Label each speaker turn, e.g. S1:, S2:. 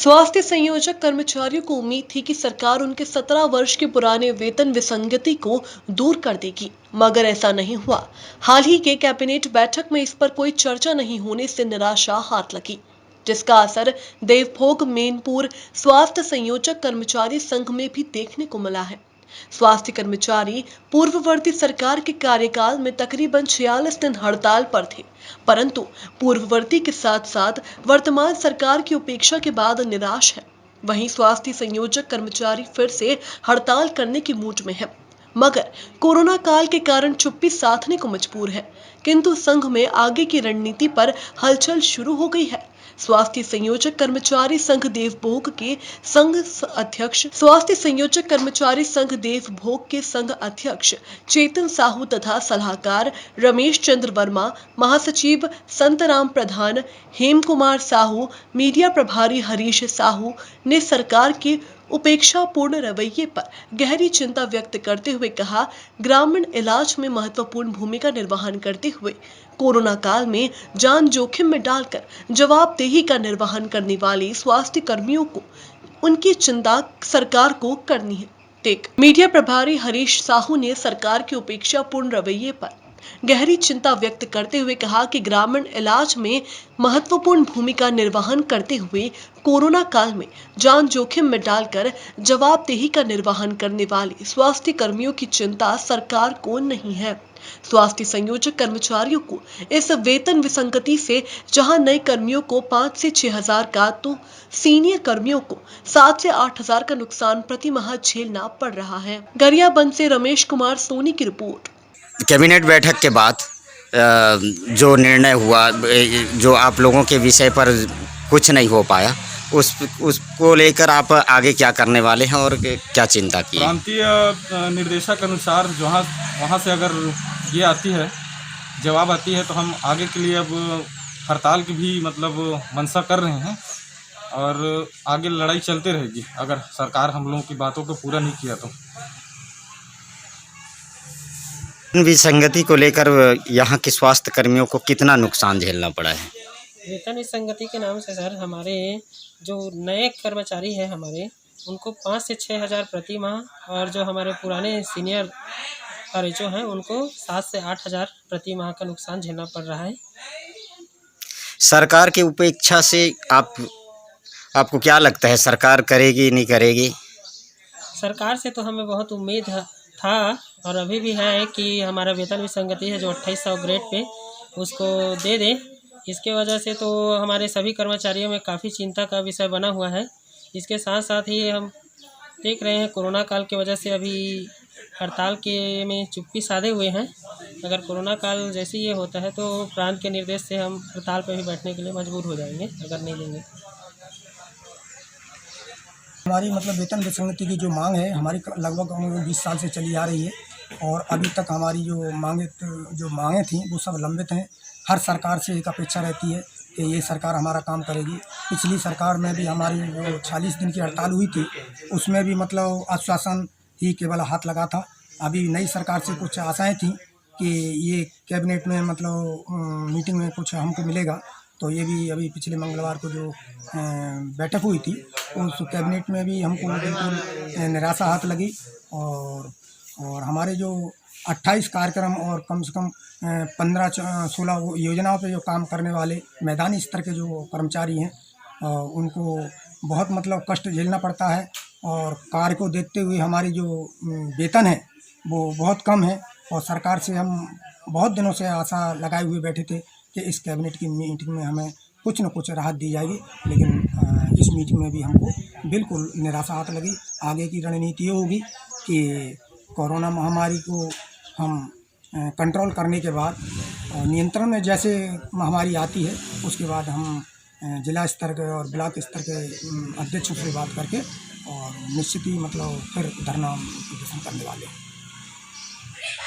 S1: स्वास्थ्य संयोजक कर्मचारियों को उम्मीद थी कि सरकार उनके 17 वर्ष के पुराने वेतन विसंगति को दूर कर देगी, मगर ऐसा नहीं हुआ। हाल ही के कैबिनेट बैठक में इस पर कोई चर्चा नहीं होने से निराशा हाथ लगी, जिसका असर देवभोग मेनपुर स्वास्थ्य संयोजक कर्मचारी संघ में भी देखने को मिला है। स्वास्थ्य कर्मचारी पूर्ववर्ती सरकार के कार्यकाल में तकरीबन 46 दिन हड़ताल पर थे, परंतु पूर्ववर्ती के साथ साथ वर्तमान सरकार की उपेक्षा के बाद निराश है। वहीं स्वास्थ्य संयोजक कर्मचारी फिर से हड़ताल करने की मूड में है, मगर कोरोना काल के कारण चुप्पी साधने को मजबूर है। किंतु संघ में आगे की रणनीति पर हलचल शुरू हो गई है। स्वास्थ्य संयोजक कर्मचारी संघ देवभोग के संघ अध्यक्ष चेतन साहू तथा सलाहकार रमेश चंद्र वर्मा, महासचिव संतराम प्रधान, हेम कुमार साहू, मीडिया प्रभारी हरीश साहू ने सरकार के उपेक्षापूर्ण रवैये पर गहरी चिंता व्यक्त करते हुए कहा, ग्रामीण इलाज में महत्वपूर्ण भूमिका निर्वहन करते हुए कोरोना काल में जान जोखिम में डालकर जवाबदेही का निर्वहन करने वाले स्वास्थ्य कर्मियों को उनकी चिंता सरकार को करनी है। मीडिया प्रभारी हरीश साहू ने सरकार के उपेक्षापूर्ण रवैये पर गहरी चिंता व्यक्त करते हुए कहा कि ग्रामीण इलाज में महत्वपूर्ण भूमिका निर्वहन करते हुए कोरोना काल में जान जोखिम में डालकर जवाबदेही का निर्वहन करने वाले स्वास्थ्य कर्मियों की चिंता सरकार को नहीं है। स्वास्थ्य संयोजक कर्मचारियों को इस वेतन विसंगति से जहां नए कर्मियों को 5 से 6 हजार का, तो सीनियर कर्मियों को 7 से 8 हजार का नुकसान प्रति माह झेलना पड़ रहा है। गरियाबंद से रमेश कुमार सोनी की रिपोर्ट।
S2: कैबिनेट बैठक के बाद जो निर्णय हुआ, जो आप लोगों के विषय पर कुछ नहीं हो पाया, उसको लेकर आप आगे क्या करने वाले हैं और क्या चिंता की?
S3: प्रांतीय निर्देशक अनुसार वहाँ से अगर ये आती है, जवाब आती है, तो हम आगे के लिए अब हड़ताल की भी मंशा कर रहे हैं और आगे लड़ाई चलते रहेगी अगर सरकार हम लोगों की बातों को पूरा नहीं किया तो।
S2: विसंगति को लेकर यहाँ के स्वास्थ्य कर्मियों को कितना नुकसान झेलना पड़ा है?
S4: वेतन विसंगति के नाम से सर, हमारे जो नए कर्मचारी हैं हमारे, उनको 5 से 6 हज़ार प्रति माह, और जो हमारे पुराने सीनियर जो हैं उनको 7 से 8 हज़ार प्रति माह का नुकसान झेलना पड़ रहा है।
S2: सरकार की उपेक्षा से आपको क्या लगता है, सरकार करेगी नहीं करेगी?
S4: सरकार से तो हमें बहुत उम्मीद था और अभी भी है कि हमारा वेतन विसंगति है जो 2800 ग्रेड पे उसको दे दे। इसके वजह से तो हमारे सभी कर्मचारियों में काफ़ी चिंता का विषय बना हुआ है। इसके साथ साथ ही हम देख रहे हैं कोरोना काल की वजह से अभी हड़ताल के में चुप्पी साधे हुए हैं। अगर कोरोना काल जैसे ये होता है तो प्रांत के निर्देश से हम हड़ताल पर भी बैठने के लिए मजबूर हो जाएंगे अगर नहीं लेंगे।
S5: हमारी वेतन विसंगति की जो मांग है हमारी लगभग 20 साल से चली आ रही है और अभी तक हमारी जो मांगें थी वो सब लंबित हैं। हर सरकार से एक अपेक्षा रहती है कि ये सरकार हमारा काम करेगी। पिछली सरकार में भी हमारी जो 40 दिन की हड़ताल हुई थी उसमें भी आश्वासन ही केवल हाथ लगा था। अभी नई सरकार से कुछ आशाएं थी कि ये कैबिनेट में मीटिंग में कुछ हमको मिलेगा, तो ये भी अभी पिछले मंगलवार को जो बैठक हुई थी उस कैबिनेट में भी हमको बिल्कुल निराशा हाथ लगी। और हमारे जो 28 कार्यक्रम और कम से कम 15-16 योजनाओं पे जो काम करने वाले मैदानी स्तर के जो कर्मचारी हैं उनको बहुत कष्ट झेलना पड़ता है और कार्य को देखते हुए हमारी जो वेतन है वो बहुत कम है। और सरकार से हम बहुत दिनों से आशा लगाए हुए बैठे थे कि इस कैबिनेट की मीटिंग में हमें कुछ न कुछ राहत दी जाएगी, लेकिन इस मीटिंग में भी हमको बिल्कुल निराशा हाथ लगी। आगे की रणनीति ये होगी कि कोरोना महामारी को हम कंट्रोल करने के बाद और नियंत्रण में जैसे महामारी आती है उसके बाद हम जिला स्तर के और ब्लॉक स्तर के अध्यक्षों से बात करके और निश्चित ही फिर धरना प्रदर्शन करने वाले हैं।